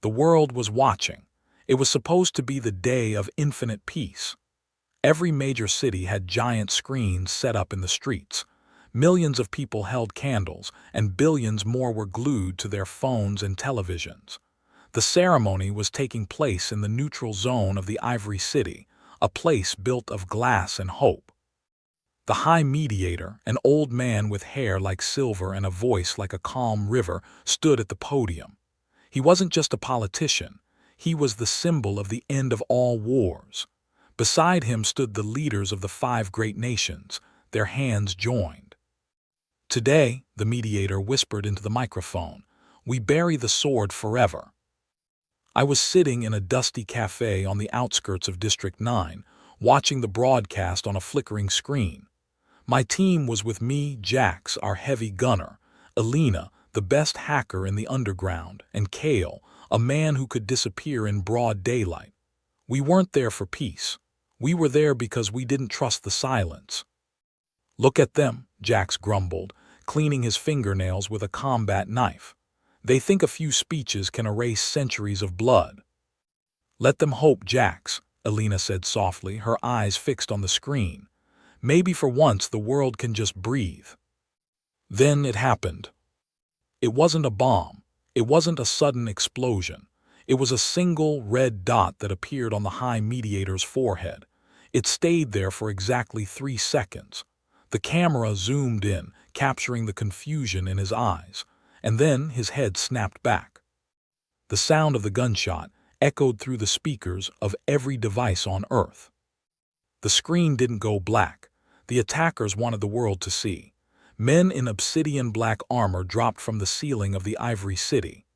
The world was watching. It was supposed to be the day of infinite peace. Every major city had giant screens set up in the streets. Millions of people held candles, and billions more were glued to their phones and televisions. The ceremony was taking place in the neutral zone of the Ivory City, a place built of glass and hope. The High Mediator, an old man with hair like silver and a voice like a calm river, stood at the podium. He wasn't just a politician. He was the symbol of the end of all wars. Beside him stood the leaders of the 5 great nations, their hands joined. "Today," the mediator whispered into the microphone, "we bury the sword forever." I was sitting in a dusty cafe on the outskirts of District 9, watching the broadcast on a flickering screen. My team was with me, Jax, our heavy gunner, Alina, the best hacker in the underground, and Kale, a man who could disappear in broad daylight. We weren't there for peace. We were there because we didn't trust the silence. "Look at them," Jax grumbled, cleaning his fingernails with a combat knife. "They think a few speeches can erase centuries of blood." "Let them hope, Jax," Alina said softly, her eyes fixed on the screen. "Maybe for once the world can just breathe." Then it happened. It wasn't a bomb. It wasn't a sudden explosion. It was a single red dot that appeared on the High Mediator's forehead. It stayed there for exactly 3 seconds. The camera zoomed in, capturing the confusion in his eyes, and then his head snapped back. The sound of the gunshot echoed through the speakers of every device on Earth. The screen didn't go black. The attackers wanted the world to see. Men in obsidian black armor dropped from the ceiling of the Ivory City.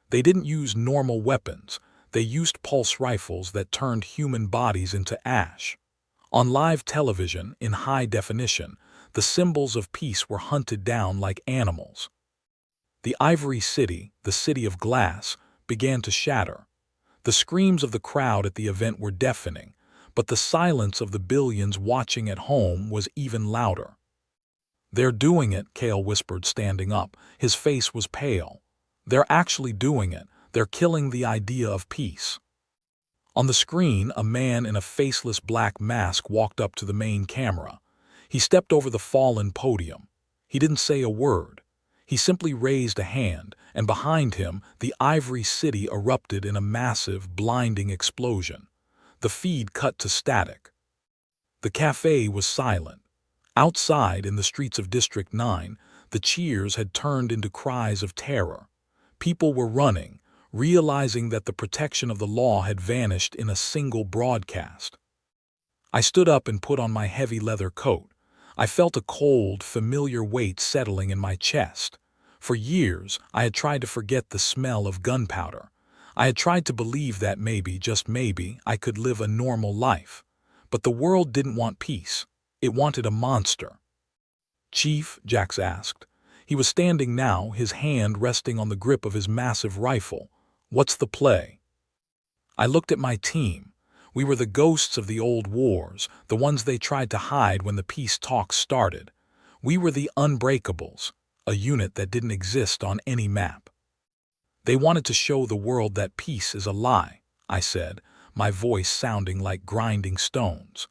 They didn't use normal weapons. They used pulse rifles that turned human bodies into ash. On live television, in high definition, the symbols of peace were hunted down like animals. The Ivory City, the city of glass, began to shatter. The screams of the crowd at the event were deafening, but the silence of the billions watching at home was even louder. "They're doing it," Kale whispered, standing up. His face was pale. "They're actually doing it. They're killing the idea of peace." On the screen, a man in a faceless black mask walked up to the main camera. He stepped over the fallen podium. He didn't say a word. He simply raised a hand, and behind him, the Ivory City erupted in a massive, blinding explosion. The feed cut to static. The cafe was silent. Outside, in the streets of District 9, the cheers had turned into cries of terror. People were running, realizing that the protection of the law had vanished in a single broadcast. I stood up and put on my heavy leather coat. I felt a cold, familiar weight settling in my chest. For years, I had tried to forget the smell of gunpowder. I had tried to believe that maybe, just maybe, I could live a normal life. But the world didn't want peace. It wanted a monster. "Chief?" Jax asked. He was standing now, his hand resting on the grip of his massive rifle. "What's the play?" I looked at my team. We were the ghosts of the old wars, the ones they tried to hide when the peace talks started. We were the Unbreakables, a unit that didn't exist on any map. "They wanted to show the world that peace is a lie," I said, my voice sounding like grinding stones.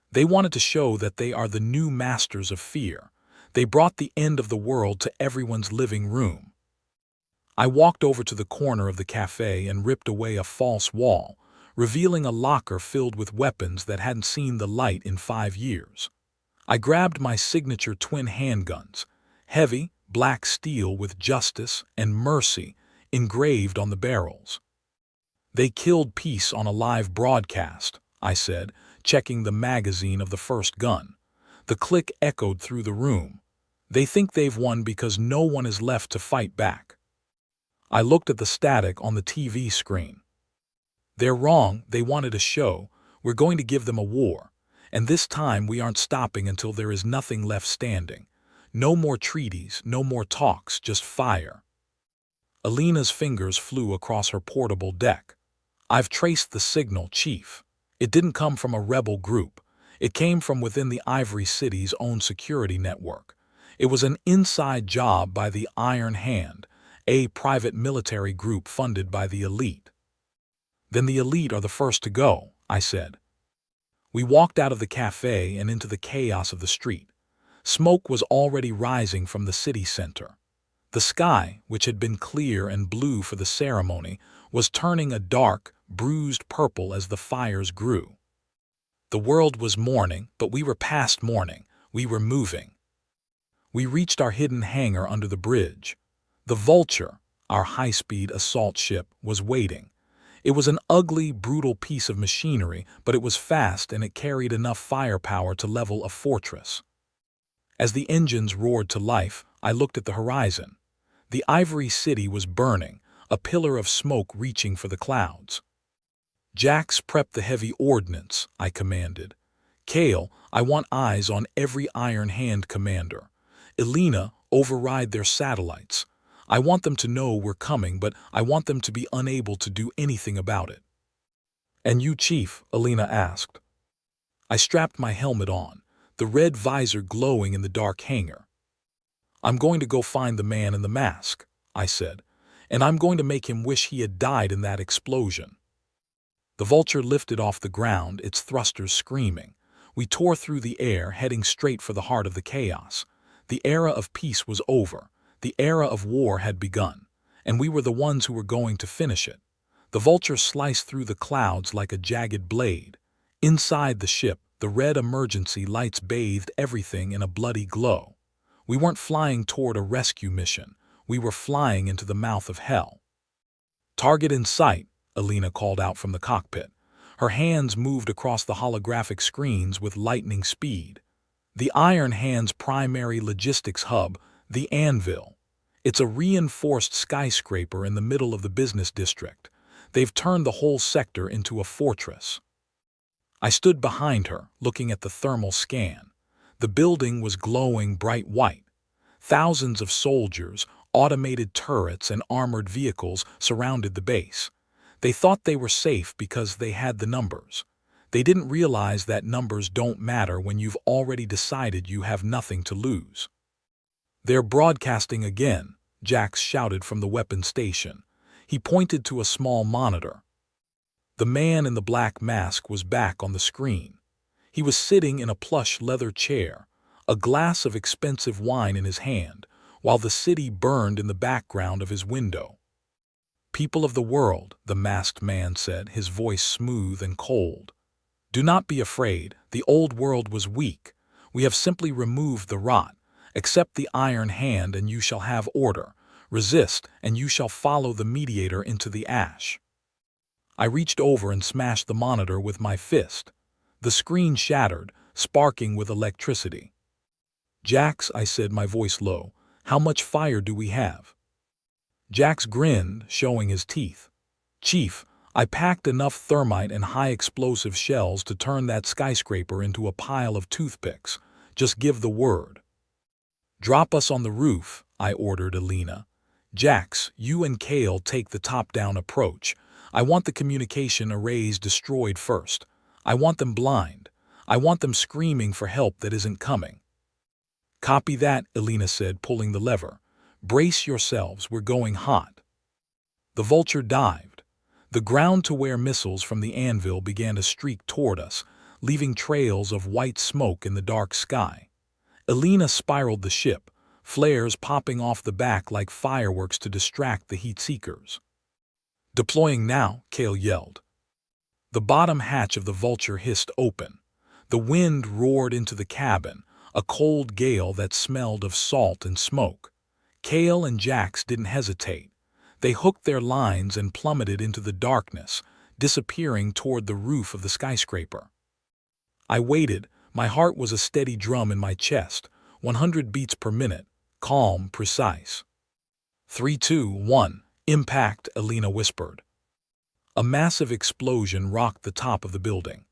"They wanted to show that they are the new masters of fear. They brought the end of the world to everyone's living room." I walked over to the corner of the cafe and ripped away a false wall, revealing a locker filled with weapons that hadn't seen the light in 5 years. I grabbed my signature twin handguns, heavy, black steel with justice and mercy engraved on the barrels. "They killed peace on a live broadcast," I said, checking the magazine of the first gun. The click echoed through the room. "They think they've won because no one is left to fight back." I looked at the static on the TV screen. "They're wrong. They wanted a show. We're going to give them a war. And this time we aren't stopping until there is nothing left standing. No more treaties, no more talks, just fire." Alina's fingers flew across her portable deck. "I've traced the signal, Chief. It didn't come from a rebel group. It came from within the Ivory City's own security network. It was an inside job by the Iron Hand, a private military group funded by the elite." Then the elite are the first to go, I said. We walked out of the cafe and into the chaos of the street. Smoke was already rising from the city center. The sky, which had been clear and blue for the ceremony, was turning a dark, bruised purple as the fires grew. The world was mourning, but we were past mourning. We were moving. We reached our hidden hangar under the bridge. The Vulture, our high-speed assault ship, was waiting. It was an ugly, brutal piece of machinery, but it was fast and it carried enough firepower to level a fortress. As the engines roared to life, I looked at the horizon. The Ivory City was burning, a pillar of smoke reaching for the clouds. Jax, prep the heavy ordnance, I commanded. Kale, I want eyes on every Iron Hand commander. Elena, override their satellites. I want them to know we're coming, but I want them to be unable to do anything about it. And you, Chief? Elena asked. I strapped my helmet on, the red visor glowing in the dark hangar. I'm going to go find the man in the mask, I said, and I'm going to make him wish he had died in that explosion. The Vulture lifted off the ground, its thrusters screaming. We tore through the air, heading straight for the heart of the chaos. The era of peace was over. The era of war had begun, and we were the ones who were going to finish it. The Vulture sliced through the clouds like a jagged blade. Inside the ship, the red emergency lights bathed everything in a bloody glow. We weren't flying toward a rescue mission. We were flying into the mouth of hell. Target in sight, Elena called out from the cockpit. Her hands moved across the holographic screens with lightning speed. The Iron Hand's primary logistics hub, the Anvil. It's a reinforced skyscraper in the middle of the business district. They've turned the whole sector into a fortress. I stood behind her, looking at the thermal scan. The building was glowing bright white. Thousands of soldiers, automated turrets, and armored vehicles surrounded the base. They thought they were safe because they had the numbers. They didn't realize that numbers don't matter when you've already decided you have nothing to lose. They're broadcasting again, Jax shouted from the weapons station. He pointed to a small monitor. The man in the black mask was back on the screen. He was sitting in a plush leather chair, a glass of expensive wine in his hand, while the city burned in the background of his window. People of the world, the masked man said, his voice smooth and cold. Do not be afraid. The old world was weak. We have simply removed the rot. Accept the Iron Hand and you shall have order. Resist and you shall follow the mediator into the ash. I reached over and smashed the monitor with my fist. The screen shattered, sparking with electricity. Jax, I said, my voice low, how much fire do we have? Jax grinned, showing his teeth. Chief, I packed enough thermite and high-explosive shells to turn that skyscraper into a pile of toothpicks. Just give the word. Drop us on the roof, I ordered Elena. Jax, you and Kale take the top-down approach. I want the communication arrays destroyed first. I want them blind. I want them screaming for help that isn't coming. Copy that, Elena said, pulling the lever. Brace yourselves, we're going hot. The Vulture dived. The ground-to-wear missiles from the Anvil began to streak toward us, leaving trails of white smoke in the dark sky. Elena spiraled the ship, flares popping off the back like fireworks to distract the heat seekers. Deploying now, Kale yelled. The bottom hatch of the Vulture hissed open. The wind roared into the cabin, a cold gale that smelled of salt and smoke. Kale and Jax didn't hesitate. They hooked their lines and plummeted into the darkness, disappearing toward the roof of the skyscraper. I waited. My heart was a steady drum in my chest, 100 beats per minute, calm, precise. 3, 2, 1, impact, Elena whispered. A massive explosion rocked the top of the building.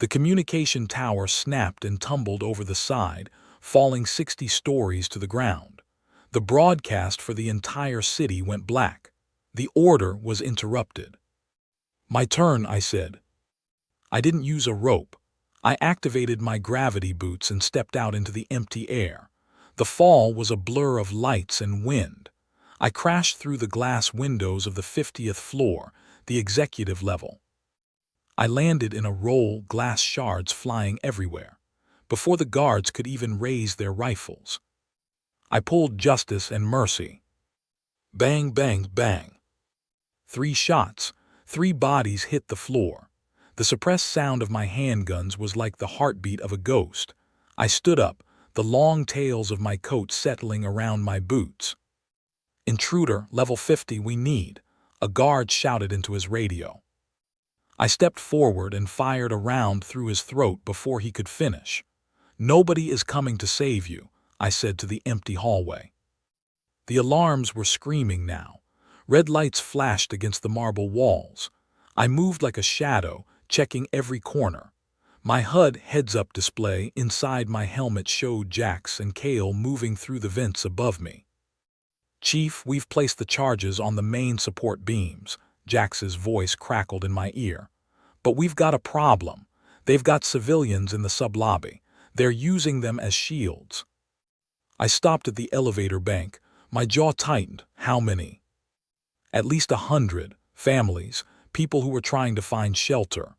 The communication tower snapped and tumbled over the side, falling 60 stories to the ground. The broadcast for the entire city went black. The order was interrupted. My turn, I said. I didn't use a rope. I activated my gravity boots and stepped out into the empty air. The fall was a blur of lights and wind. I crashed through the glass windows of the 50th floor, the executive level. I landed in a roll, glass shards flying everywhere, before the guards could even raise their rifles. I pulled justice and mercy. Bang, bang, bang. 3 shots, 3 bodies hit the floor. The suppressed sound of my handguns was like the heartbeat of a ghost. I stood up, the long tails of my coat settling around my boots. "Intruder, level 50, we need," a guard shouted into his radio. I stepped forward and fired a round through his throat before he could finish. "Nobody is coming to save you," I said to the empty hallway. The alarms were screaming now. Red lights flashed against the marble walls. I moved like a shadow, checking every corner. My HUD heads-up display inside my helmet showed Jax and Kale moving through the vents above me. "Chief, we've placed the charges on the main support beams," Jax's voice crackled in my ear. "But we've got a problem. They've got civilians in the sub-lobby. They're using them as shields." I stopped at the elevator bank. My jaw tightened. How many? At least 100 families, people who were trying to find shelter.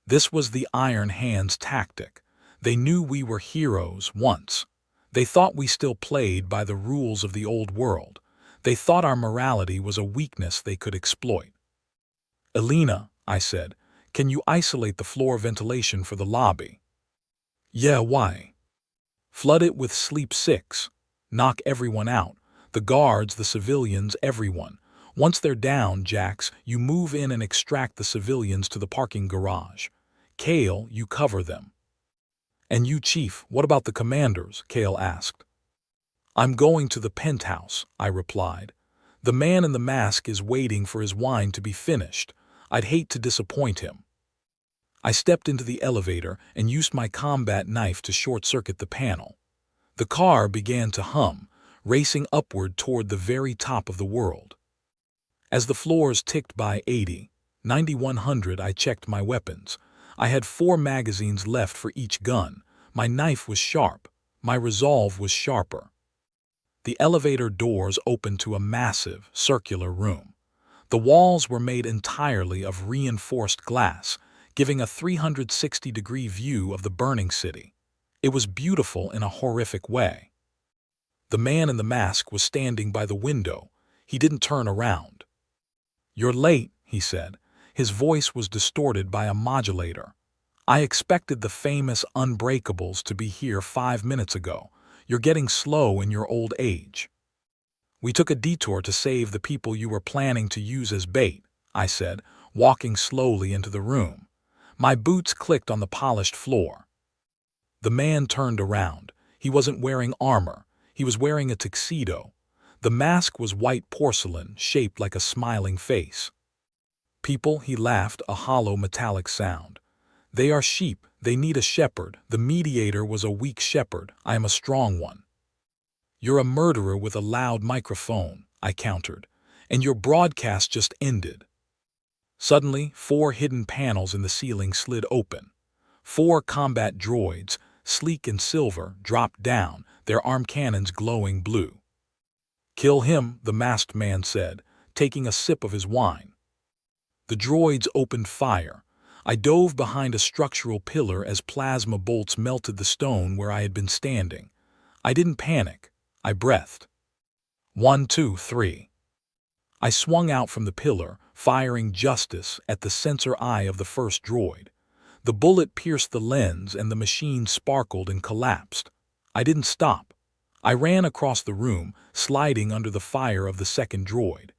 This was the Iron Hands tactic. They knew we were heroes once. They thought we still played by the rules of the old world. They thought our morality was a weakness they could exploit. "Elena," I said, "can you isolate the floor ventilation for the lobby?" "Yeah, why?" "Flood it with Sleep 6. Knock everyone out. The guards, the civilians, everyone. Once they're down, Jax, you move in and extract the civilians to the parking garage. Kale, you cover them." "And you, Chief, what about the commanders?" Kale asked. "I'm going to the penthouse," I replied. "The man in the mask is waiting for his wine to be finished. I'd hate to disappoint him." I stepped into the elevator and used my combat knife to short-circuit the panel. The car began to hum, racing upward toward the very top of the world. As the floors ticked by 80, 90, 100, I checked my weapons. I had 4 magazines left for each gun. My knife was sharp. My resolve was sharper. The elevator doors opened to a massive, circular room. The walls were made entirely of reinforced glass, giving a 360-degree view of the burning city. It was beautiful in a horrific way. The man in the mask was standing by the window. He didn't turn around. "You're late," he said. His voice was distorted by a modulator. "I expected the famous Unbreakables to be here 5 minutes ago. You're getting slow in your old age." "We took a detour to save the people you were planning to use as bait," I said, walking slowly into the room. My boots clicked on the polished floor. The man turned around. He wasn't wearing armor. He was wearing a tuxedo. The mask was white porcelain, shaped like a smiling face. "People," he laughed, a hollow metallic sound. "They are sheep. They need a shepherd. The mediator was a weak shepherd. I am a strong one." "You're a murderer with a loud microphone," I countered, "and your broadcast just ended." Suddenly, 4 hidden panels in the ceiling slid open. 4 combat droids, sleek and silver, dropped down, their arm cannons glowing blue. "Kill him," the masked man said, taking a sip of his wine. The droids opened fire. I dove behind a structural pillar as plasma bolts melted the stone where I had been standing. I didn't panic. I breathed. 1, 2, 3. I swung out from the pillar, firing justice at the sensor eye of the first droid. The bullet pierced the lens and the machine sparkled and collapsed. I didn't stop. I ran across the room, sliding under the fire of the second droid.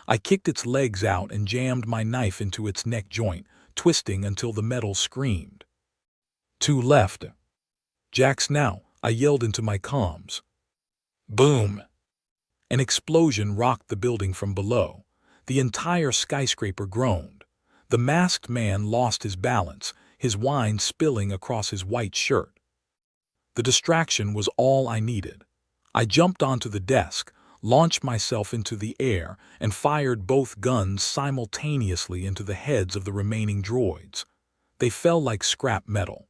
I kicked its legs out and jammed my knife into its neck joint, twisting until the metal screamed. 2 left. "Jax now," I yelled into my comms. Boom! An explosion rocked the building from below. The entire skyscraper groaned. The masked man lost his balance, his wine spilling across his white shirt. The distraction was all I needed. I jumped onto the desk, launched myself into the air, and fired both guns simultaneously into the heads of the remaining droids. They fell like scrap metal.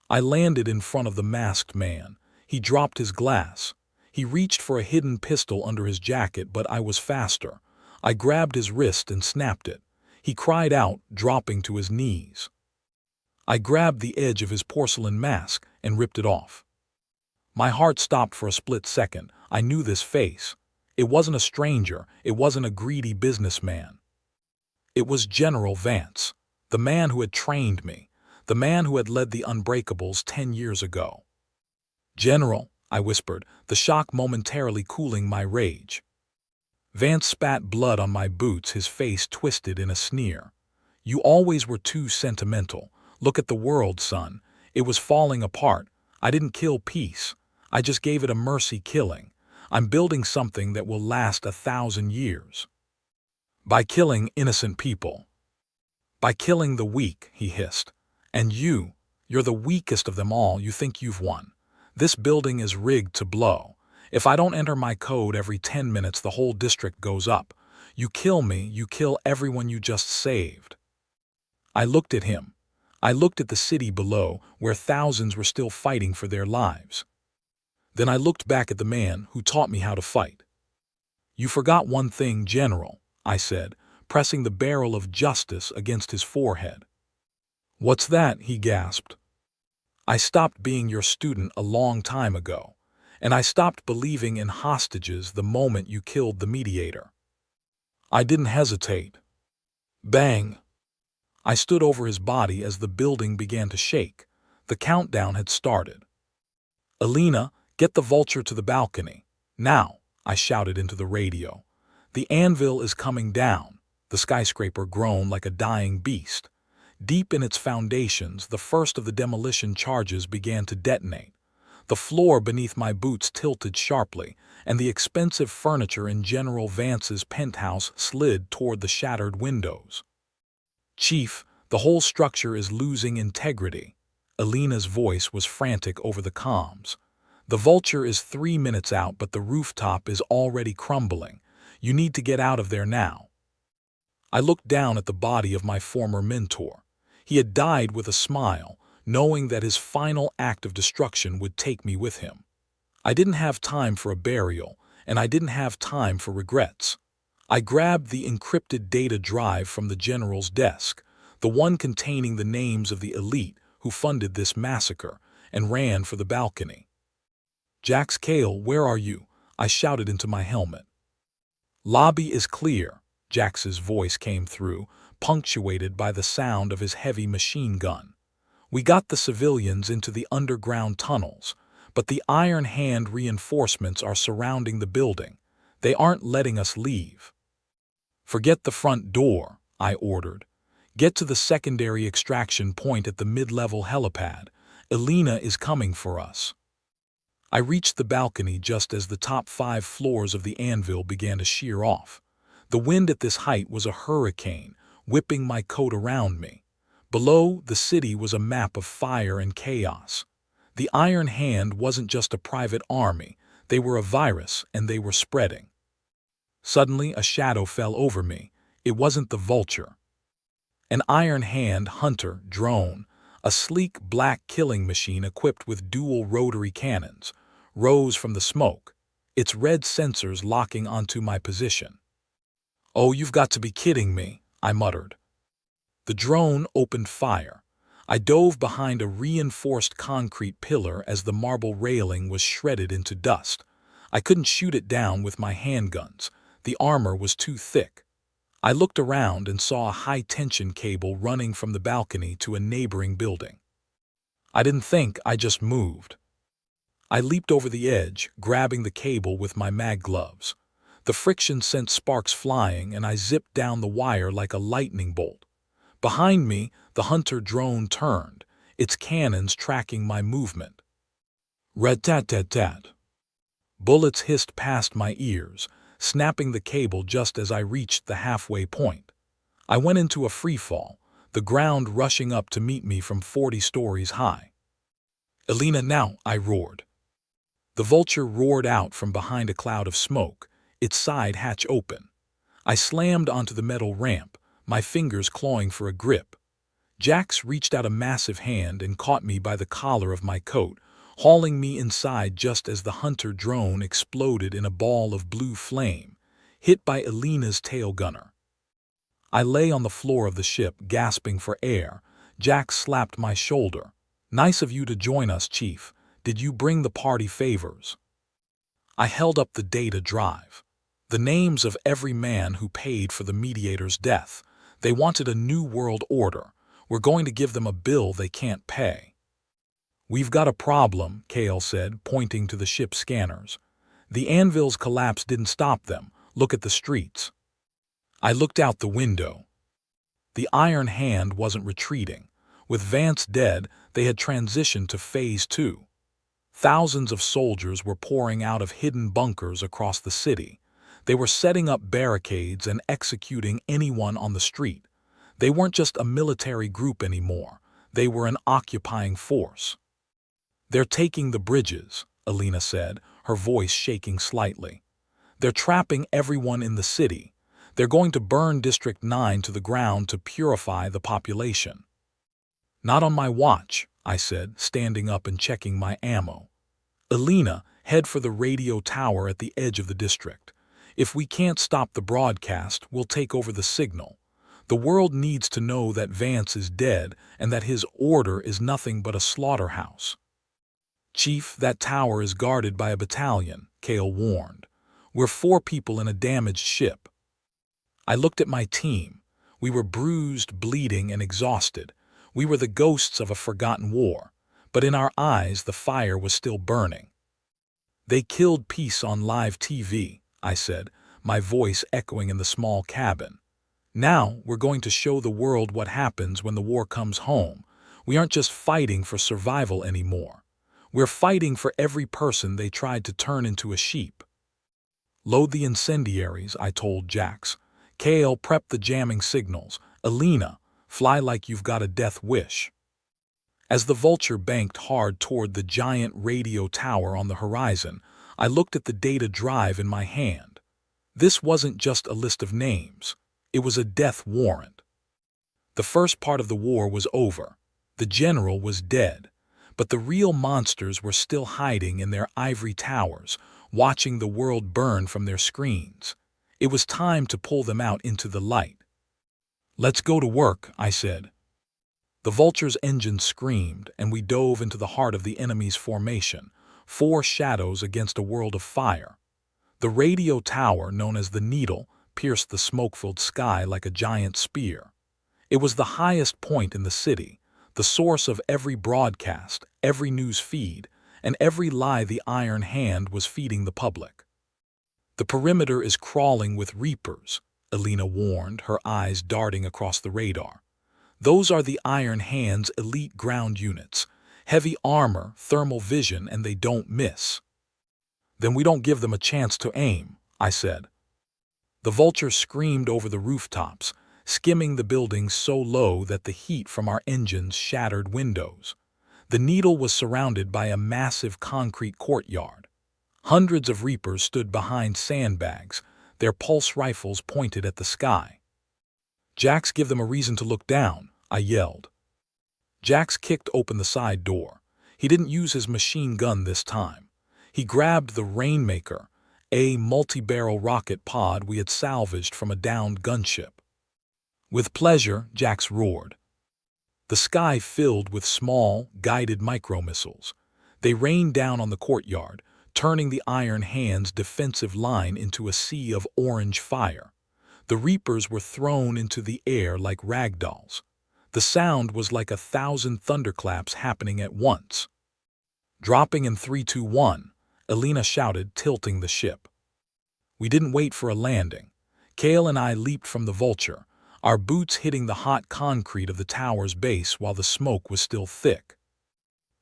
I landed in front of the masked man. He dropped his glass. He reached for a hidden pistol under his jacket, but I was faster. I grabbed his wrist and snapped it. He cried out, dropping to his knees. I grabbed the edge of his porcelain mask and ripped it off. My heart stopped for a split second. I knew this face. It wasn't a stranger. It wasn't a greedy businessman. It was General Vance, the man who had trained me, the man who had led the Unbreakables 10 years ago. "General," I whispered, the shock momentarily cooling my rage. Vance spat blood on my boots, his face twisted in a sneer. "You always were too sentimental. Look at the world, son. It was falling apart. I didn't kill peace. I just gave it a mercy killing. I'm building something that will last 1,000 years. By killing innocent people. By killing the weak," he hissed. "And you're the weakest of them all. You think you've won. This building is rigged to blow. If I don't enter my code every 10 minutes, the whole district goes up. You kill me, you kill everyone you just saved." I looked at him. I looked at the city below, where thousands were still fighting for their lives. Then I looked back at the man who taught me how to fight. "You forgot one thing, General," I said, pressing the barrel of justice against his forehead. "What's that?" he gasped. "I stopped being your student a long time ago, and I stopped believing in hostages the moment you killed the mediator." I didn't hesitate. Bang! I stood over his body as the building began to shake. The countdown had started. "Alina, get the vulture to the balcony. Now," I shouted into the radio. "The anvil is coming down." The skyscraper groaned like a dying beast. Deep in its foundations, the first of the demolition charges began to detonate. The floor beneath my boots tilted sharply, and the expensive furniture in General Vance's penthouse slid toward the shattered windows. "Chief, the whole structure is losing integrity." Alina's voice was frantic over the comms. "The vulture is 3 minutes out, but the rooftop is already crumbling. You need to get out of there now." I looked down at the body of my former mentor. He had died with a smile, knowing that his final act of destruction would take me with him. I didn't have time for a burial, and I didn't have time for regrets. I grabbed the encrypted data drive from the general's desk, the one containing the names of the elite who funded this massacre, and ran for the balcony. "Jax Cale, where are you?" I shouted into my helmet. "Lobby is clear," Jax's voice came through, punctuated by the sound of his heavy machine gun. "We got the civilians into the underground tunnels, but the Iron Hand reinforcements are surrounding the building. They aren't letting us leave." "Forget the front door," I ordered. "Get to the secondary extraction point at the mid-level helipad. Alina is coming for us." I reached the balcony just as the top 5 floors of the anvil began to shear off. The wind at this height was a hurricane, whipping my coat around me. Below, the city was a map of fire and chaos. The Iron Hand wasn't just a private army. They were a virus, and they were spreading. Suddenly, a shadow fell over me. It wasn't the vulture. An Iron Hand hunter drone, a sleek black killing machine equipped with dual rotary cannons, rose from the smoke, its red sensors locking onto my position. "Oh, you've got to be kidding me," I muttered. The drone opened fire. I dove behind a reinforced concrete pillar as the marble railing was shredded into dust. I couldn't shoot it down with my handguns. The armor was too thick. I looked around and saw a high-tension cable running from the balcony to a neighboring building. I didn't think, I just moved. I leaped over the edge, grabbing the cable with my mag gloves. The friction sent sparks flying, and I zipped down the wire like a lightning bolt. Behind me, the hunter drone turned, its cannons tracking my movement. Rat-tat-tat-tat. Bullets hissed past my ears, snapping the cable just as I reached the halfway point. I went into a freefall, the ground rushing up to meet me from 40 stories high. "Alina, now!" I roared. The vulture roared out from behind a cloud of smoke, its side hatch open. I slammed onto the metal ramp, my fingers clawing for a grip. Jax reached out a massive hand and caught me by the collar of my coat, hauling me inside just as the hunter drone exploded in a ball of blue flame, hit by Alina's tail gunner. I lay on the floor of the ship, gasping for air. Jack slapped my shoulder. "Nice of you to join us, Chief. Did you bring the party favors?" I held up the data drive. The names of every man who paid for the mediator's death. They wanted a new world order. We're going to give them a bill they can't pay. "We've got a problem," Kale said, pointing to the ship's scanners. "The anvil's collapse didn't stop them. Look at the streets." I looked out the window. The Iron Hand wasn't retreating. With Vance dead, they had transitioned to Phase 2. Thousands of soldiers were pouring out of hidden bunkers across the city. They were setting up barricades and executing anyone on the street. They weren't just a military group anymore. They were an occupying force. "They're taking the bridges," Alina said, her voice shaking slightly. "They're trapping everyone in the city. They're going to burn District 9 to the ground to purify the population." "Not on my watch," I said, standing up and checking my ammo. "Alina, head for the radio tower at the edge of the district. If we can't stop the broadcast, we'll take over the signal. The world needs to know that Vance is dead and that his order is nothing but a slaughterhouse." "Chief, that tower is guarded by a battalion," Kale warned. "We're 4 people in a damaged ship." I looked at my team. We were bruised, bleeding, and exhausted. We were the ghosts of a forgotten war, but in our eyes the fire was still burning. "They killed peace on live TV," I said, my voice echoing in the small cabin. "Now we're going to show the world what happens when the war comes home. We aren't just fighting for survival anymore. We're fighting for every person they tried to turn into a sheep." "Load the incendiaries," I told Jax. "Kale, prep the jamming signals. Alina, fly like you've got a death wish." As the Vulture banked hard toward the giant radio tower on the horizon, I looked at the data drive in my hand. This wasn't just a list of names. It was a death warrant. The first part of the war was over. The general was dead. But the real monsters were still hiding in their ivory towers, watching the world burn from their screens. It was time to pull them out into the light. "Let's go to work," I said. The Vulture's engine screamed, and we dove into the heart of the enemy's formation, 4 shadows against a world of fire. The radio tower, known as the Needle, pierced the smoke-filled sky like a giant spear. It was the highest point in the city, the source of every broadcast, every news feed, and every lie the Iron Hand was feeding the public. "The perimeter is crawling with Reapers," Alina warned, her eyes darting across the radar. "Those are the Iron Hand's elite ground units. Heavy armor, thermal vision, and they don't miss." "Then we don't give them a chance to aim," I said. The Vulture screamed over the rooftops, skimming the buildings so low that the heat from our engines shattered windows. The Needle was surrounded by a massive concrete courtyard. Hundreds of Reapers stood behind sandbags, their pulse rifles pointed at the sky. "Jax, give them a reason to look down," I yelled. Jax kicked open the side door. He didn't use his machine gun this time. He grabbed the Rainmaker, a multi-barrel rocket pod we had salvaged from a downed gunship. "With pleasure," Jax roared. The sky filled with small, guided micromissiles. They rained down on the courtyard, turning the Iron Hand's defensive line into a sea of orange fire. The Reapers were thrown into the air like ragdolls. The sound was like 1,000 thunderclaps happening at once. "Dropping in 3, 2, 1, Alina shouted, tilting the ship. We didn't wait for a landing. Kale and I leaped from the Vulture, our boots hitting the hot concrete of the tower's base while the smoke was still thick.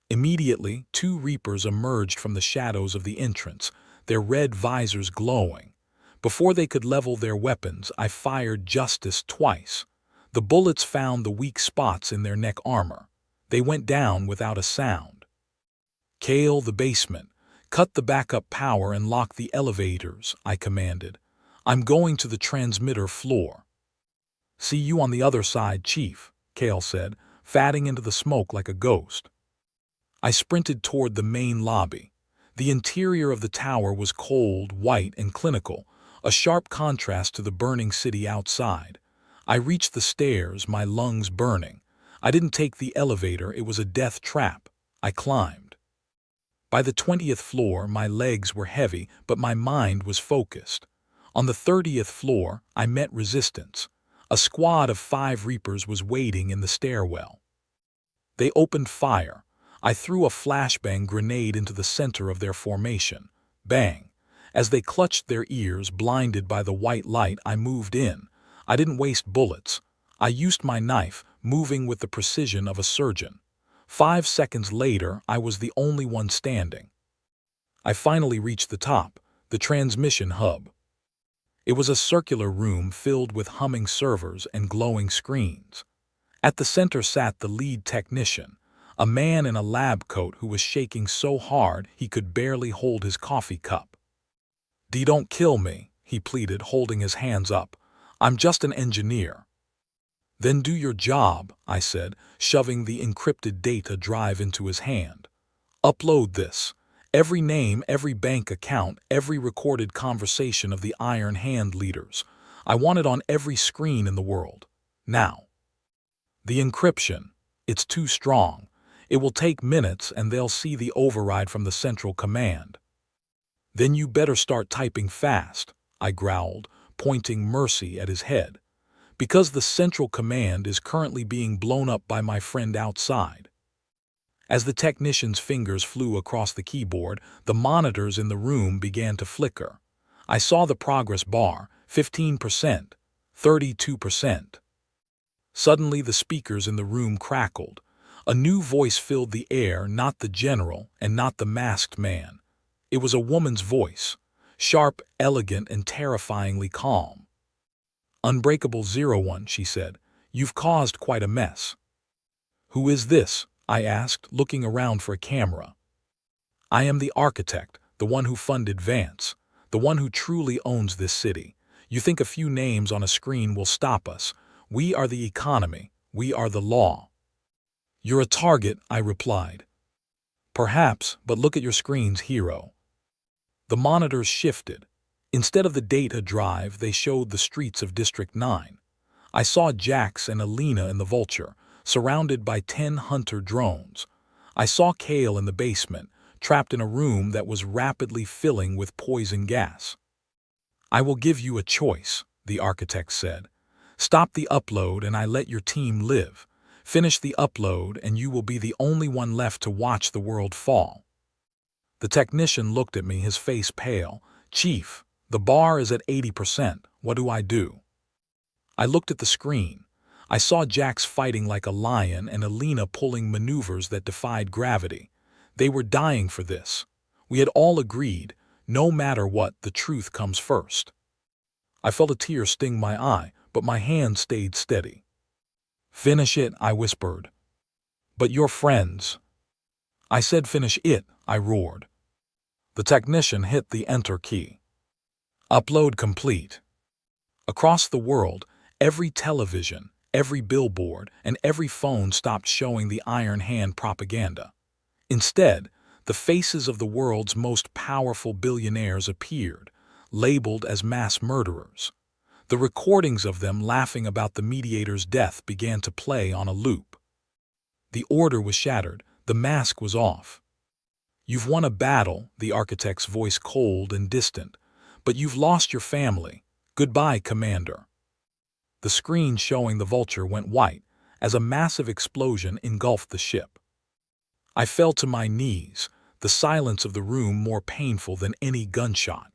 Immediately, 2 Reapers emerged from the shadows of the entrance, their red visors glowing. Before they could level their weapons, I fired Justice twice. The bullets found the weak spots in their neck armor. They went down without a sound. "Kale, the basement. Cut the backup power and lock the elevators," I commanded. "I'm going to the transmitter floor." "See you on the other side, Chief," Kale said, fading into the smoke like a ghost. I sprinted toward the main lobby. The interior of the tower was cold, white, and clinical, a sharp contrast to the burning city outside. I reached the stairs, my lungs burning. I didn't take the elevator, it was a death trap. I climbed. By the 20th floor, my legs were heavy, but my mind was focused. On the 30th floor, I met resistance. A squad of 5 Reapers was waiting in the stairwell. They opened fire. I threw a flashbang grenade into the center of their formation. Bang! As they clutched their ears, blinded by the white light, I moved in. I didn't waste bullets. I used my knife, moving with the precision of a surgeon. 5 seconds later, I was the only one standing. I finally reached the top, the transmission hub. It was a circular room filled with humming servers and glowing screens. At the center sat the lead technician, a man in a lab coat who was shaking so hard he could barely hold his coffee cup. "Don't kill me," he pleaded, holding his hands up. "I'm just an engineer." "Then do your job," I said, shoving the encrypted data drive into his hand. "Upload this. Every name, every bank account, every recorded conversation of the Iron Hand leaders. I want it on every screen in the world. Now." "The encryption. It's too strong. It will take minutes and they'll see the override from the central command." "Then you better start typing fast," I growled, pointing mercy at his head. "Because the central command is currently being blown up by my friend outside." As the technician's fingers flew across the keyboard, the monitors in the room began to flicker. I saw the progress bar, 15%, 32%. Suddenly the speakers in the room crackled. A new voice filled the air, not the general and not the masked man. It was a woman's voice, sharp, elegant, and terrifyingly calm. "Unbreakable 01, she said. "You've caused quite a mess." "Who is this?" I asked, looking around for a camera. "I am the architect, the one who funded Vance, the one who truly owns this city. You think a few names on a screen will stop us? We are the economy. We are the law." "You're a target," I replied. "Perhaps, but look at your screens, hero." The monitors shifted. Instead of the data drive, they showed the streets of District 9. I saw Jax and Alina in the Vulture, surrounded by 10 hunter drones. I saw Kale in the basement, trapped in a room that was rapidly filling with poison gas. "I will give you a choice," the architect said. "Stop the upload and I let your team live. Finish the upload and you will be the only one left to watch the world fall." The technician looked at me, his face pale. "Chief, the bar is at 80%. What do I do?" I looked at the screen. I saw Jax fighting like a lion and Alina pulling maneuvers that defied gravity. They were dying for this. We had all agreed, no matter what, the truth comes first. I felt a tear sting my eye, but my hand stayed steady. "Finish it," I whispered. "But your friends." "I said finish it," I roared. The technician hit the enter key. Upload complete. Across the world, every television, every billboard, and every phone stopped showing the Iron Hand propaganda. Instead, the faces of the world's most powerful billionaires appeared, labeled as mass murderers. The recordings of them laughing about the mediator's death began to play on a loop. The order was shattered. The mask was off. "You've won a battle," the architect's voice cold and distant, "but you've lost your family. Goodbye, Commander." The screen showing the Vulture went white as a massive explosion engulfed the ship. I fell to my knees, the silence of the room more painful than any gunshot.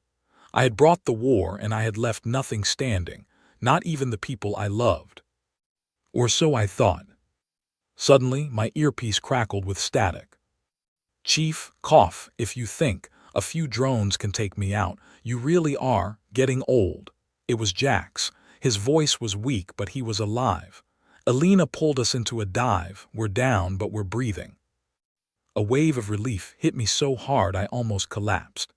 I had brought the war and I had left nothing standing, not even the people I loved. Or so I thought. Suddenly, my earpiece crackled with static. "Chief, cough, if you think a few drones can take me out, you really are getting old." It was Jax. His voice was weak, but he was alive. "Alina pulled us into a dive. We're down, but we're breathing." A wave of relief hit me so hard I almost collapsed.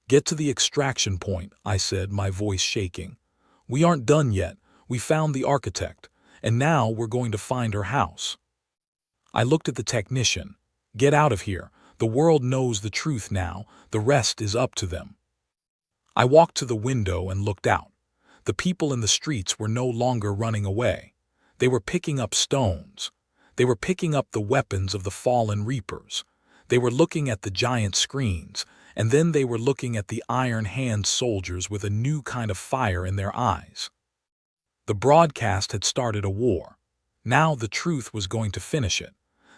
"Get to the extraction point," I said, my voice shaking. "We aren't done yet. We found the architect, and now we're going to find her house." I looked at the technician. "Get out of here. The world knows the truth now. The rest is up to them." I walked to the window and looked out. The people in the streets were no longer running away. They were picking up stones. They were picking up the weapons of the fallen reapers. They were looking at the giant screens, and then they were looking at the iron-hand soldiers with a new kind of fire in their eyes. The broadcast had started a war. Now the truth was going to finish it.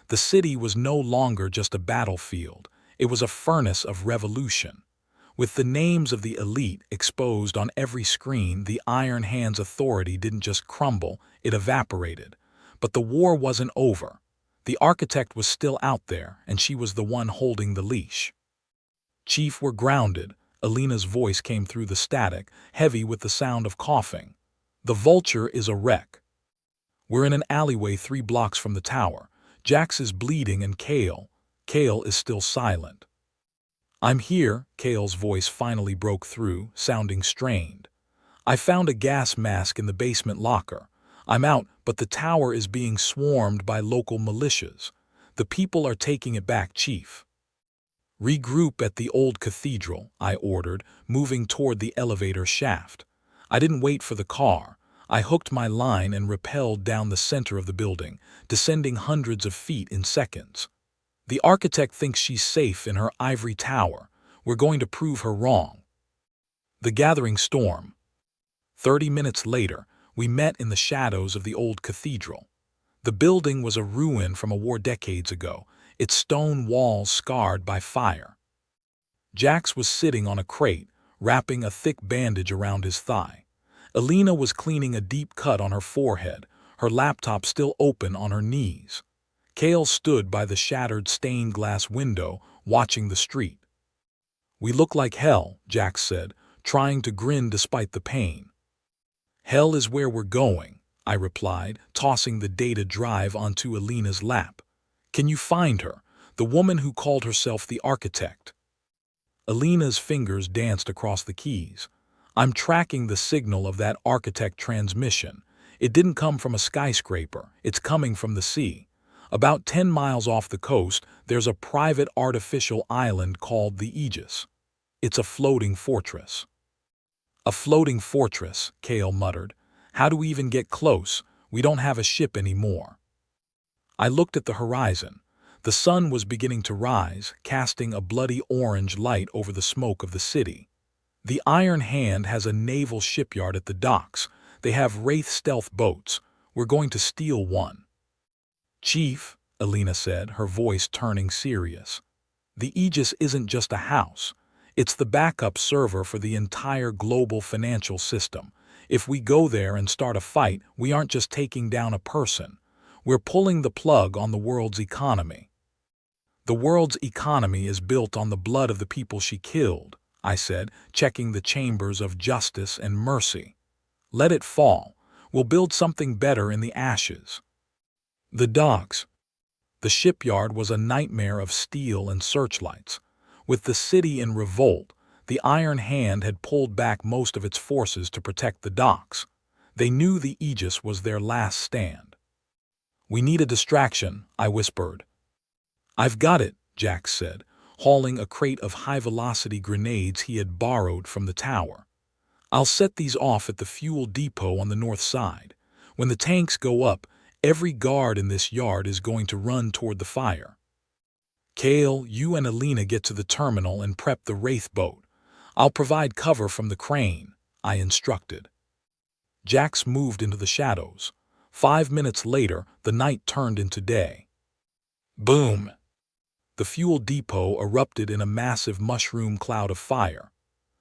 The city was no longer just a battlefield. It was a furnace of revolution. With the names of the elite exposed on every screen, the Iron Hand's authority didn't just crumble, it evaporated. But the war wasn't over. The architect was still out there, and she was the one holding the leash. Chief, we're grounded. Alina's voice came through the static, heavy with the sound of coughing. The Vulture is a wreck. We're in an alleyway 3 blocks from the tower. Jax is bleeding and Kale is still silent. I'm here, Kale's voice finally broke through, sounding strained. I found a gas mask in the basement locker. I'm out, but the tower is being swarmed by local militias. The people are taking it back, Chief. Regroup at the old cathedral, I ordered, moving toward the elevator shaft. I didn't wait for the car. I hooked my line and rappelled down the center of the building, descending hundreds of feet in seconds. The architect thinks she's safe in her ivory tower. We're going to prove her wrong. The gathering storm. 30 minutes later, we met in the shadows of the old cathedral. The building was a ruin from a war decades ago, its stone walls scarred by fire. Jax was sitting on a crate, wrapping a thick bandage around his thigh. Alina was cleaning a deep cut on her forehead, her laptop still open on her knees. Kale stood by the shattered stained glass window, watching the street. We look like hell, Jax said, trying to grin despite the pain. Hell is where we're going, I replied, tossing the data drive onto Alina's lap. Can you find her, the woman who called herself the architect? Alina's fingers danced across the keys. I'm tracking the signal of that architect transmission. It didn't come from a skyscraper, it's coming from the sea. About 10 miles off the coast, there's a private artificial island called the Aegis. It's a floating fortress. A floating fortress, Kale muttered. How do we even get close? We don't have a ship anymore. I looked at the horizon. The sun was beginning to rise, casting a bloody orange light over the smoke of the city. The Iron Hand has a naval shipyard at the docks. They have Wraith stealth boats. We're going to steal one. Chief, Alina said, her voice turning serious. The Aegis isn't just a house. It's the backup server for the entire global financial system. If we go there and start a fight, we aren't just taking down a person. We're pulling the plug on the world's economy. The world's economy is built on the blood of the people she killed, I said, checking the chambers of justice and mercy. Let it fall. We'll build something better in the ashes. The docks. The shipyard was a nightmare of steel and searchlights. With the city in revolt, the Iron Hand had pulled back most of its forces to protect the docks. They knew the Aegis was their last stand. We need a distraction, I whispered. I've got it, Jax said, hauling a crate of high-velocity grenades he had borrowed from the tower. I'll set these off at the fuel depot on the north side. When the tanks go up, every guard in this yard is going to run toward the fire. Kale, you and Alina get to the terminal and prep the Wraith boat. I'll provide cover from the crane, I instructed. Jax moved into the shadows. 5 minutes later, the night turned into day. Boom! The fuel depot erupted in a massive mushroom cloud of fire.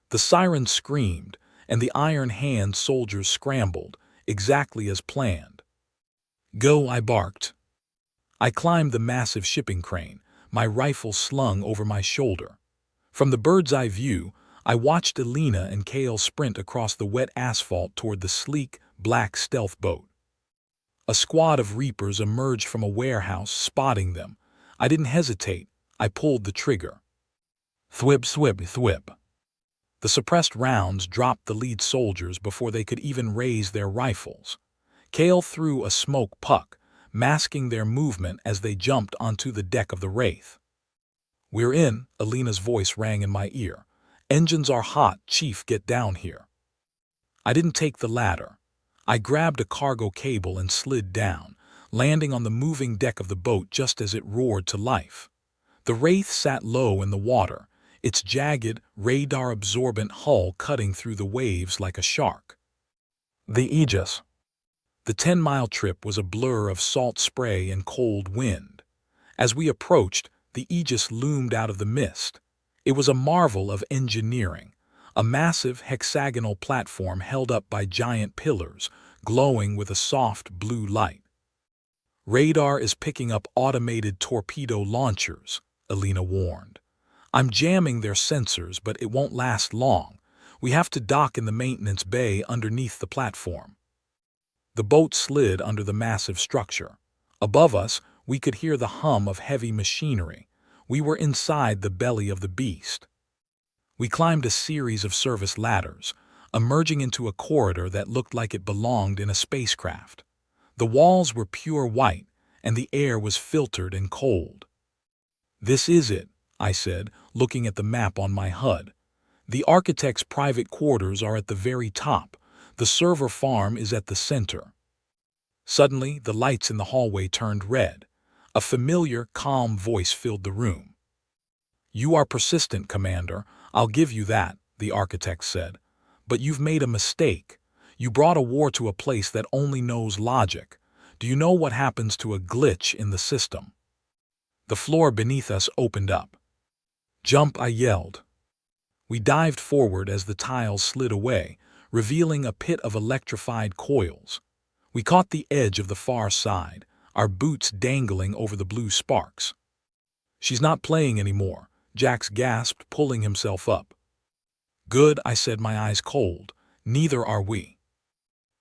The sirens screamed, and the Iron Hand soldiers scrambled, exactly as planned. Go, I barked. I climbed the massive shipping crane, my rifle slung over my shoulder. From the bird's-eye view, I watched Alina and Kale sprint across the wet asphalt toward the sleek, black stealth boat. A squad of reapers emerged from a warehouse, spotting them. I didn't hesitate. I pulled the trigger. Thwip, thwip, thwip. The suppressed rounds dropped the lead soldiers before they could even raise their rifles. Kale threw a smoke puck, masking their movement as they jumped onto the deck of the Wraith. We're in, Alina's voice rang in my ear. Engines are hot, Chief, get down here. I didn't take the ladder. I grabbed a cargo cable and slid down, landing on the moving deck of the boat just as it roared to life. The Wraith sat low in the water, its jagged, radar-absorbent hull cutting through the waves like a shark. The Aegis. The 10-mile trip was a blur of salt spray and cold wind. As we approached, the Aegis loomed out of the mist. It was a marvel of engineering, a massive hexagonal platform held up by giant pillars, glowing with a soft blue light. "Radar is picking up automated torpedo launchers," Alina warned. "I'm jamming their sensors, but it won't last long. We have to dock in the maintenance bay underneath the platform." The boat slid under the massive structure. Above us, we could hear the hum of heavy machinery. We were inside the belly of the beast. We climbed a series of service ladders, emerging into a corridor that looked like it belonged in a spacecraft. The walls were pure white, and the air was filtered and cold. "This is it," I said, looking at the map on my HUD. "The architect's private quarters are at the very top. The server farm is at the center." Suddenly, the lights in the hallway turned red. A familiar, calm voice filled the room. "You are persistent, Commander. I'll give you that," the architect said. "But you've made a mistake. You brought a war to a place that only knows logic. Do you know what happens to a glitch in the system?" The floor beneath us opened up. "Jump!" I yelled. We dived forward as the tiles slid away, revealing a pit of electrified coils. We caught the edge of the far side, our boots dangling over the blue sparks. "She's not playing anymore," Jax gasped, pulling himself up. "Good," I said, my eyes cold. "Neither are we."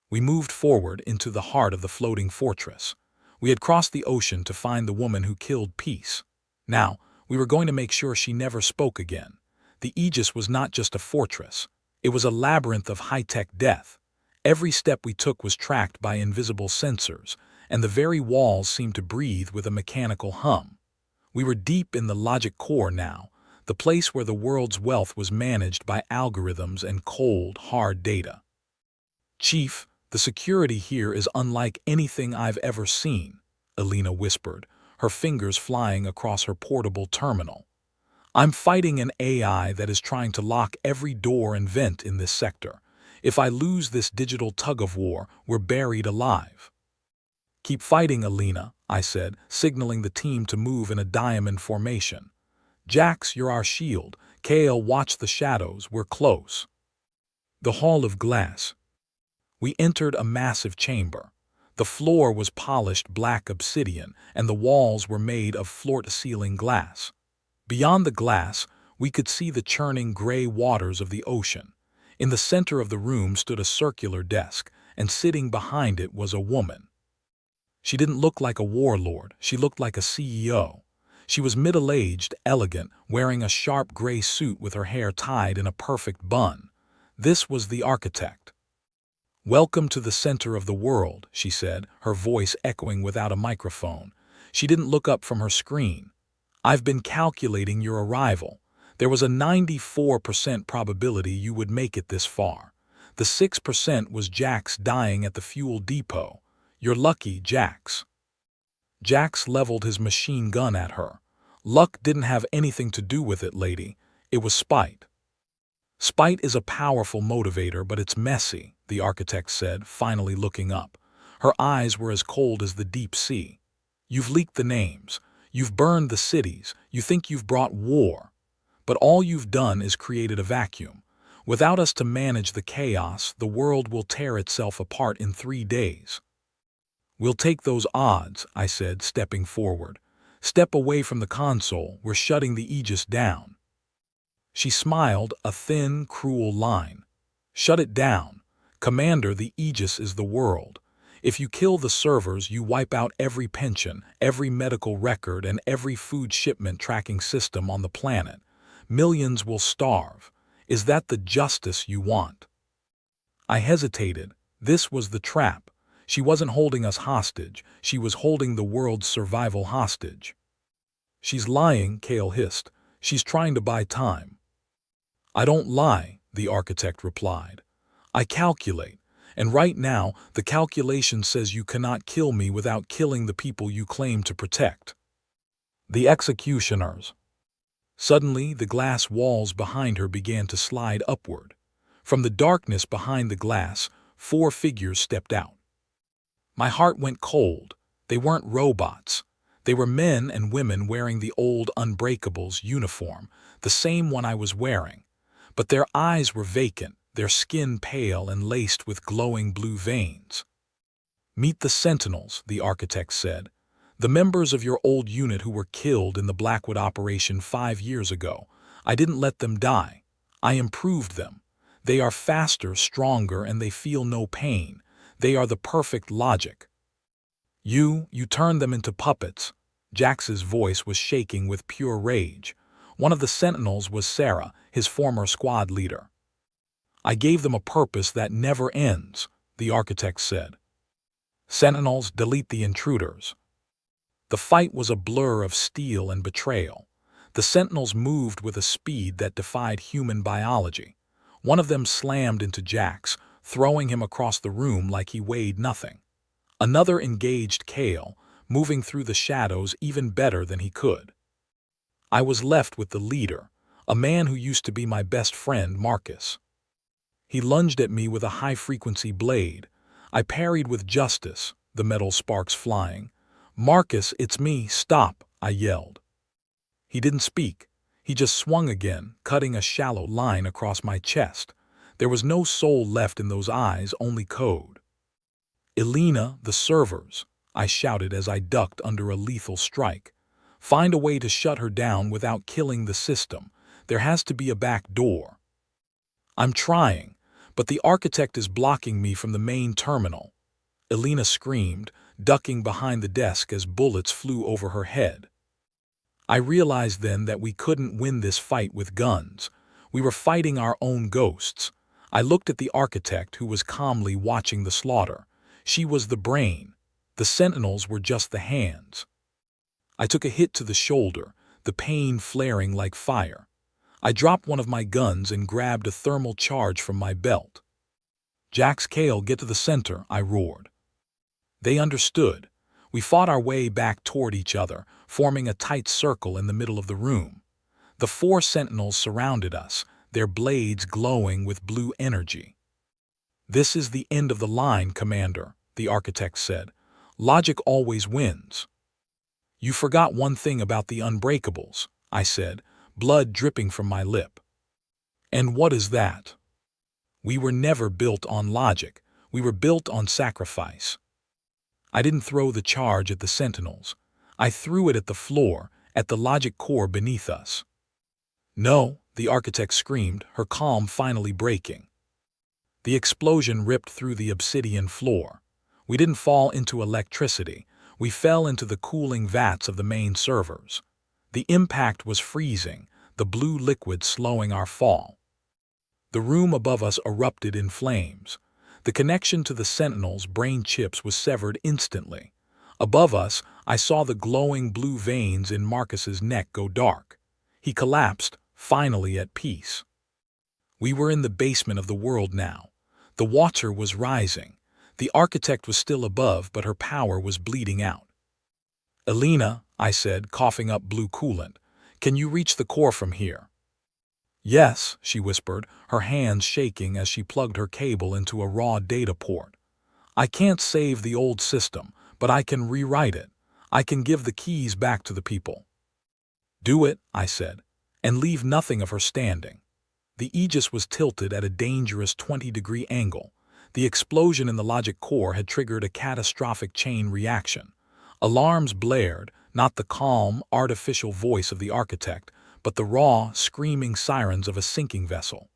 We moved forward into the heart of the floating fortress. We had crossed the ocean to find the woman who killed Peace. Now, we were going to make sure she never spoke again. The Aegis was not just a fortress. It was a labyrinth of high-tech death. Every step we took was tracked by invisible sensors, and the very walls seemed to breathe with a mechanical hum. We were deep in the logic core now, the place where the world's wealth was managed by algorithms and cold, hard data. "Chief, the security here is unlike anything I've ever seen," Alina whispered, her fingers flying across her portable terminal. "I'm fighting an AI that is trying to lock every door and vent in this sector. If I lose this digital tug-of-war, we're buried alive." "Keep fighting, Alina," I said, signaling the team to move in a diamond formation. "Jax, you're our shield. Kale, watch the shadows. We're close." The Hall of Glass. We entered a massive chamber. The floor was polished black obsidian, and the walls were made of floor-to-ceiling glass. Beyond the glass, we could see the churning gray waters of the ocean. In the center of the room stood a circular desk, and sitting behind it was a woman. She didn't look like a warlord, she looked like a CEO. She was middle-aged, elegant, wearing a sharp gray suit with her hair tied in a perfect bun. This was the architect. "Welcome to the center of the world," she said, her voice echoing without a microphone. She didn't look up from her screen. "I've been calculating your arrival. There was a 94% probability you would make it this far. The 6% was Jax dying at the fuel depot. You're lucky, Jax." Jax leveled his machine gun at her. "Luck didn't have anything to do with it, lady. It was spite." "Spite is a powerful motivator, but it's messy," the architect said, finally looking up. Her eyes were as cold as the deep sea. "You've leaked the names. You've burned the cities. You think you've brought war. But all you've done is created a vacuum. Without us to manage the chaos, the world will tear itself apart in 3 days." "We'll take those odds," I said, stepping forward. "Step away from the console. We're shutting the Aegis down." She smiled, a thin, cruel line. "Shut it down. Commander, the Aegis is the world. If you kill the servers, you wipe out every pension, every medical record, and every food shipment tracking system on the planet. Millions will starve. Is that the justice you want?" I hesitated. This was the trap. She wasn't holding us hostage. She was holding the world's survival hostage. "She's lying," Kale hissed. "She's trying to buy time." "I don't lie," the architect replied. I calculate, and right now the calculation says you cannot kill me without killing the people you claim to protect. The executioners. Suddenly, the glass walls behind her began to slide upward. From the darkness behind the glass, 4 figures stepped out. My heart went cold. They weren't robots. They were men and women wearing the old Unbreakables uniform, the same one I was wearing. But their eyes were vacant, their skin pale and laced with glowing blue veins. "Meet the Sentinels," the architect said. "The members of your old unit who were killed in the Blackwood operation 5 years ago. I didn't let them die. I improved them. They are faster, stronger, and they feel no pain. They are the perfect logic." You turned them into puppets." Jax's voice was shaking with pure rage. One of the Sentinels was Sarah, his former squad leader. "I gave them a purpose that never ends," the architect said. "Sentinels, delete the intruders." The fight was a blur of steel and betrayal. The Sentinels moved with a speed that defied human biology. One of them slammed into Jax, throwing him across the room like he weighed nothing. Another engaged Kale, moving through the shadows even better than he could. I was left with the leader, a man who used to be my best friend, Marcus. He lunged at me with a high-frequency blade. I parried with justice, the metal sparks flying. "Marcus, it's me, stop," I yelled. He didn't speak. He just swung again, cutting a shallow line across my chest. There was no soul left in those eyes, only code. "Elena, the servers," I shouted as I ducked under a lethal strike. "Find a way to shut her down without killing the system. There has to be a back door." "I'm trying, but the architect is blocking me from the main terminal," Elena screamed, ducking behind the desk as bullets flew over her head. I realized then that we couldn't win this fight with guns. We were fighting our own ghosts. I looked at the architect, who was calmly watching the slaughter. She was the brain. The Sentinels were just the hands. I took a hit to the shoulder, the pain flaring like fire. I dropped one of my guns and grabbed a thermal charge from my belt. "Jax, Kale, get to the center," I roared. They understood. We fought our way back toward each other, forming a tight circle in the middle of the room. The 4 Sentinels surrounded us, their blades glowing with blue energy. "This is the end of the line, Commander," the architect said. "Logic always wins." "You forgot one thing about the Unbreakables," I said, blood dripping from my lip. "And what is that?" "We were never built on logic. We were built on sacrifice." I didn't throw the charge at the Sentinels. I threw it at the floor, at the logic core beneath us. "No," the architect screamed, her calm finally breaking. The explosion ripped through the obsidian floor. We didn't fall into electricity. We fell into the cooling vats of the main servers. The impact was freezing, the blue liquid slowing our fall. The room above us erupted in flames. The connection to the Sentinels' brain chips was severed instantly. Above us, I saw the glowing blue veins in Marcus's neck go dark. He collapsed, finally at peace. We were in the basement of the world now. The water was rising. The architect was still above, but her power was bleeding out. "Elena," I said, coughing up blue coolant, "can you reach the core from here?" "Yes," she whispered, her hands shaking as she plugged her cable into a raw data port. "I can't save the old system, but I can rewrite it. I can give the keys back to the people." "Do it," I said, "and leave nothing of her standing." The Aegis was tilted at a dangerous 20-degree angle. The explosion in the logic core had triggered a catastrophic chain reaction. Alarms blared, not the calm, artificial voice of the architect, but the raw, screaming sirens of a sinking vessel.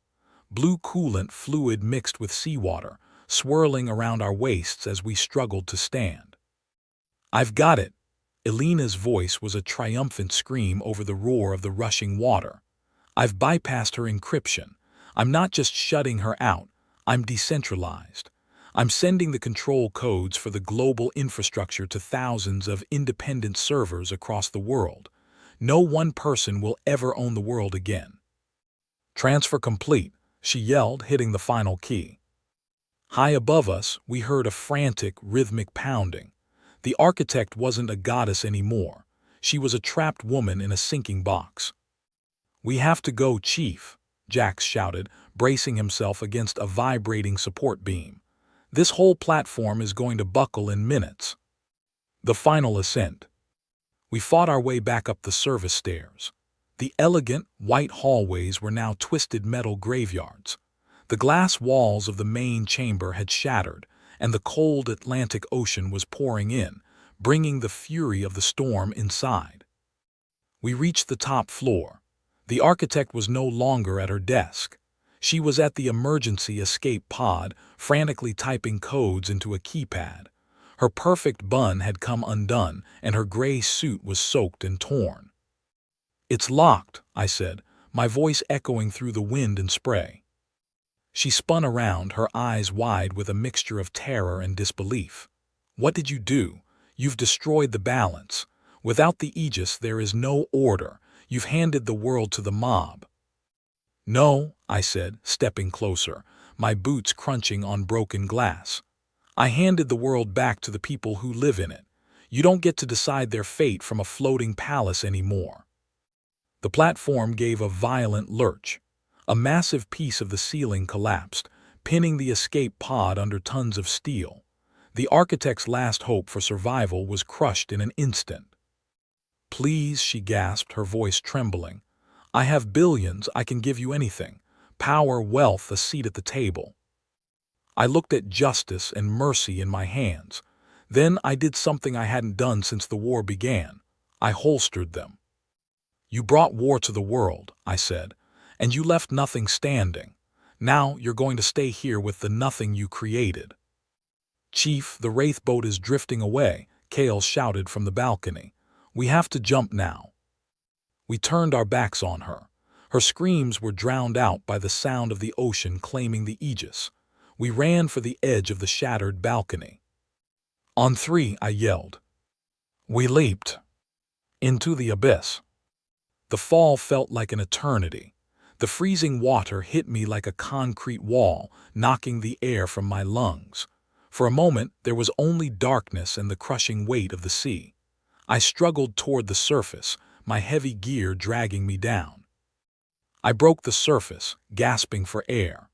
Blue coolant fluid mixed with seawater, swirling around our waists as we struggled to stand. "I've got it!" Elena's voice was a triumphant scream over the roar of the rushing water. "I've bypassed her encryption. I'm not just shutting her out, I'm decentralized. I'm sending the control codes for the global infrastructure to thousands of independent servers across the world. No one person will ever own the world again." "Transfer complete," she yelled, hitting the final key. High above us, we heard a frantic, rhythmic pounding. The architect wasn't a goddess anymore. She was a trapped woman in a sinking box. "We have to go, Chief," Jax shouted, bracing himself against a vibrating support beam. "This whole platform is going to buckle in minutes." The final ascent. We fought our way back up the service stairs. The elegant, white hallways were now twisted metal graveyards. The glass walls of the main chamber had shattered, and the cold Atlantic Ocean was pouring in, bringing the fury of the storm inside. We reached the top floor. The architect was no longer at her desk. She was at the emergency escape pod, frantically typing codes into a keypad. Her perfect bun had come undone, and her gray suit was soaked and torn. "It's locked," I said, my voice echoing through the wind and spray. She spun around, her eyes wide with a mixture of terror and disbelief. "What did you do? You've destroyed the balance. Without the Aegis, there is no order. You've handed the world to the mob." "No," I said, stepping closer, my boots crunching on broken glass. "I handed the world back to the people who live in it. You don't get to decide their fate from a floating palace anymore." The platform gave a violent lurch. A massive piece of the ceiling collapsed, pinning the escape pod under tons of steel. The architect's last hope for survival was crushed in an instant. "Please," she gasped, her voice trembling. "I have billions, I can give you anything. Power, wealth, a seat at the table." I looked at justice and mercy in my hands. Then I did something I hadn't done since the war began. I holstered them. "You brought war to the world," I said, "and you left nothing standing. Now you're going to stay here with the nothing you created." "Chief, the Wraith boat is drifting away," Kale shouted from the balcony. "We have to jump now." We turned our backs on her. Her screams were drowned out by the sound of the ocean claiming the Aegis. We ran for the edge of the shattered balcony. "On three," I yelled. We leaped into the abyss. The fall felt like an eternity. The freezing water hit me like a concrete wall, knocking the air from my lungs. For a moment, there was only darkness and the crushing weight of the sea. I struggled toward the surface, my heavy gear dragging me down. I broke the surface, gasping for air.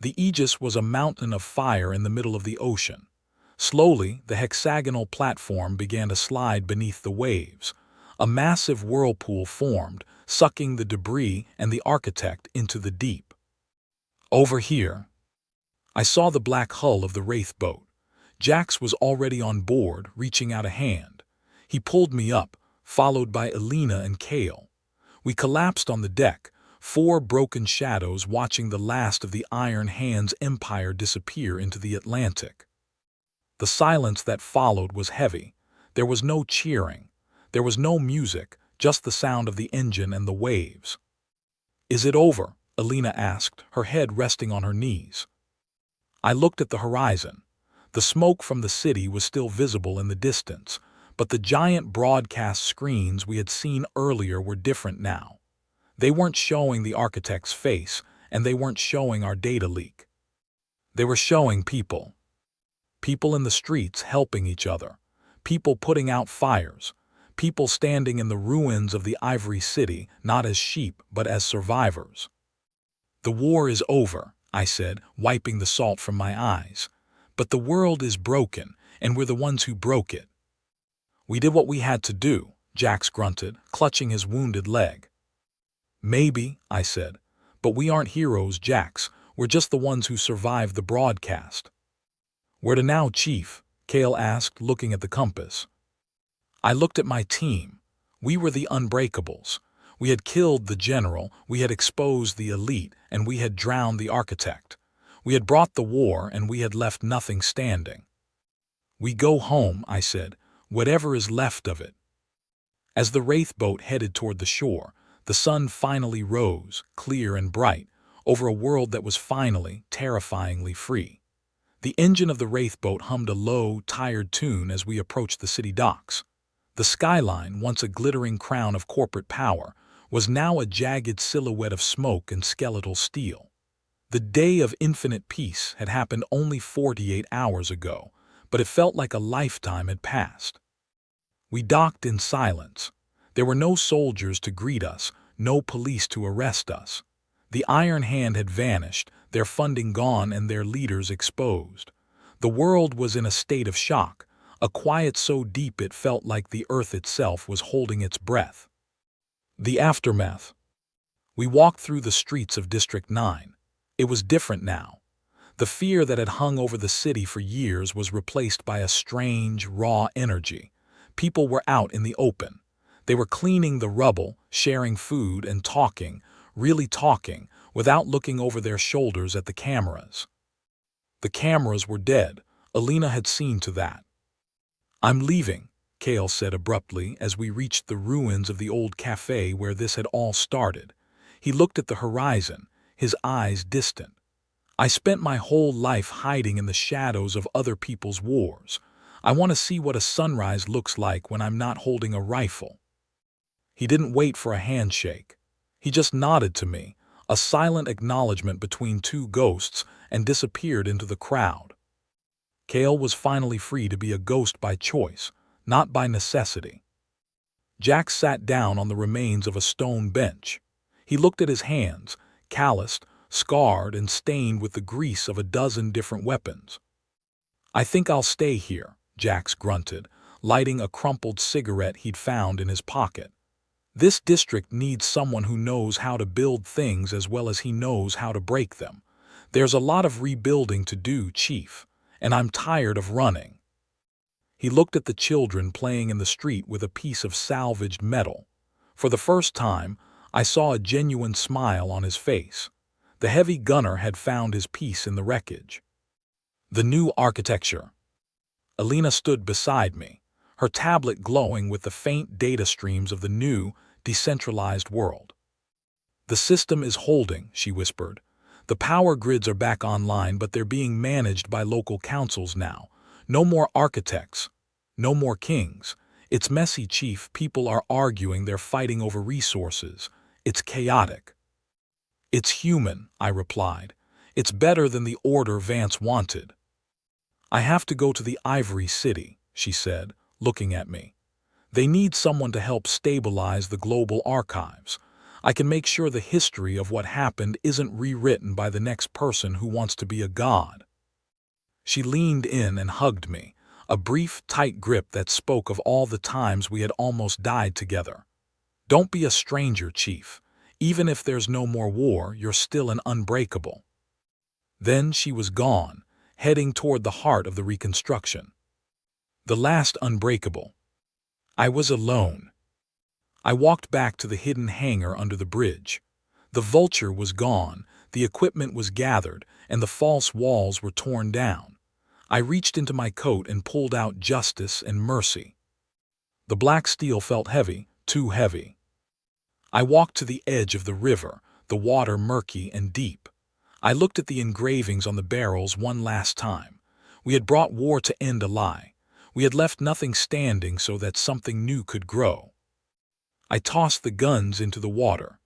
The Aegis was a mountain of fire in the middle of the ocean. Slowly, the hexagonal platform began to slide beneath the waves. A massive whirlpool formed, sucking the debris and the architect into the deep. "Over here." I saw the black hull of the Wraith boat. Jax was already on board, reaching out a hand. He pulled me up, followed by Elena and Kale. We collapsed on the deck, four broken shadows watching the last of the Iron Hand's empire disappear into the Atlantic. The silence that followed was heavy. There was no cheering. There was no music, just the sound of the engine and the waves. "Is it over?" Elena asked, her head resting on her knees. I looked at the horizon. The smoke from the city was still visible in the distance, but the giant broadcast screens we had seen earlier were different now. They weren't showing the architect's face, and they weren't showing our data leak. They were showing people. People in the streets helping each other. People putting out fires. People standing in the ruins of the Ivory City, not as sheep, but as survivors. "The war is over," I said, wiping the salt from my eyes. "But the world is broken, and we're the ones who broke it." "We did what we had to do," Jax grunted, clutching his wounded leg. "Maybe," I said, "but we aren't heroes, Jax. We're just the ones who survived the broadcast." "Where to now, Chief?" Kale asked, looking at the compass. I looked at my team. We were the Unbreakables. We had killed the general, we had exposed the elite, and we had drowned the architect. We had brought the war, and we had left nothing standing. "We go home," I said, "whatever is left of it." As the Wraith boat headed toward the shore, the sun finally rose, clear and bright, over a world that was finally, terrifyingly free. The engine of the Wraith boat hummed a low, tired tune as we approached the city docks. The skyline, once a glittering crown of corporate power, was now a jagged silhouette of smoke and skeletal steel. The day of infinite peace had happened only 48 hours ago, but it felt like a lifetime had passed. We docked in silence. There were no soldiers to greet us, no police to arrest us. The Iron Hand had vanished, their funding gone and their leaders exposed. The world was in a state of shock, a quiet so deep it felt like the earth itself was holding its breath. The aftermath. We walked through the streets of District 9. It was different now. The fear that had hung over the city for years was replaced by a strange, raw energy. People were out in the open. They were cleaning the rubble, sharing food, and talking, really talking, without looking over their shoulders at the cameras. The cameras were dead. Alina had seen to that. "I'm leaving," Kale said abruptly as we reached the ruins of the old cafe where this had all started. He looked at the horizon, his eyes distant. "I spent my whole life hiding in the shadows of other people's wars. I want to see what a sunrise looks like when I'm not holding a rifle." He didn't wait for a handshake. He just nodded to me, a silent acknowledgement between two ghosts, and disappeared into the crowd. Kale was finally free to be a ghost by choice, not by necessity. Jack sat down on the remains of a stone bench. He looked at his hands, calloused, scarred, and stained with the grease of a dozen different weapons. "I think I'll stay here," Jax grunted, lighting a crumpled cigarette he'd found in his pocket. "This district needs someone who knows how to build things as well as he knows how to break them. There's a lot of rebuilding to do, Chief, and I'm tired of running." He looked at the children playing in the street with a piece of salvaged metal. For the first time, I saw a genuine smile on his face. The heavy gunner had found his piece in the wreckage. The new architecture. Alina stood beside me, her tablet glowing with the faint data streams of the new, decentralized world. "The system is holding," she whispered. "The power grids are back online, but they're being managed by local councils now. No more architects. No more kings. It's messy, Chief. People are arguing, they're fighting over resources. It's chaotic." "It's human," I replied. "It's better than the order Vance wanted." "I have to go to the Ivory City," she said, looking at me. "They need someone to help stabilize the global archives. I can make sure the history of what happened isn't rewritten by the next person who wants to be a god." She leaned in and hugged me, a brief, tight grip that spoke of all the times we had almost died together. "Don't be a stranger, Chief. Even if there's no more war, you're still an unbreakable." Then she was gone, heading toward the heart of the reconstruction. The last unbreakable. I was alone. I walked back to the hidden hangar under the bridge. The Vulture was gone, the equipment was gathered, and the false walls were torn down. I reached into my coat and pulled out Justice and Mercy. The black steel felt heavy, too heavy. I walked to the edge of the river, the water murky and deep. I looked at the engravings on the barrels one last time. We had brought war to end a lie. We had left nothing standing so that something new could grow. I tossed the guns into the water.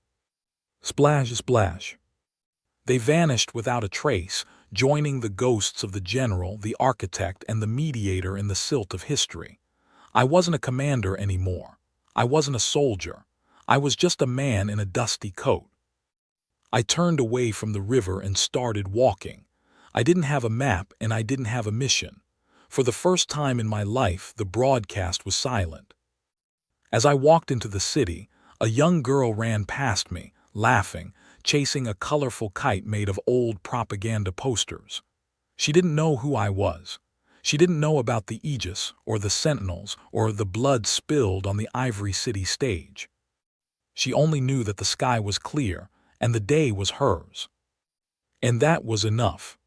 Splash, splash. They vanished without a trace, joining the ghosts of the general, the architect, and the mediator in the silt of history. I wasn't a commander anymore. I wasn't a soldier. I was just a man in a dusty coat. I turned away from the river and started walking. I didn't have a map and I didn't have a mission. For the first time in my life, the broadcast was silent. As I walked into the city, a young girl ran past me, laughing, chasing a colorful kite made of old propaganda posters. She didn't know who I was. She didn't know about the Aegis, or the Sentinels, or the blood spilled on the Ivory City stage. She only knew that the sky was clear, and the day was hers. And that was enough.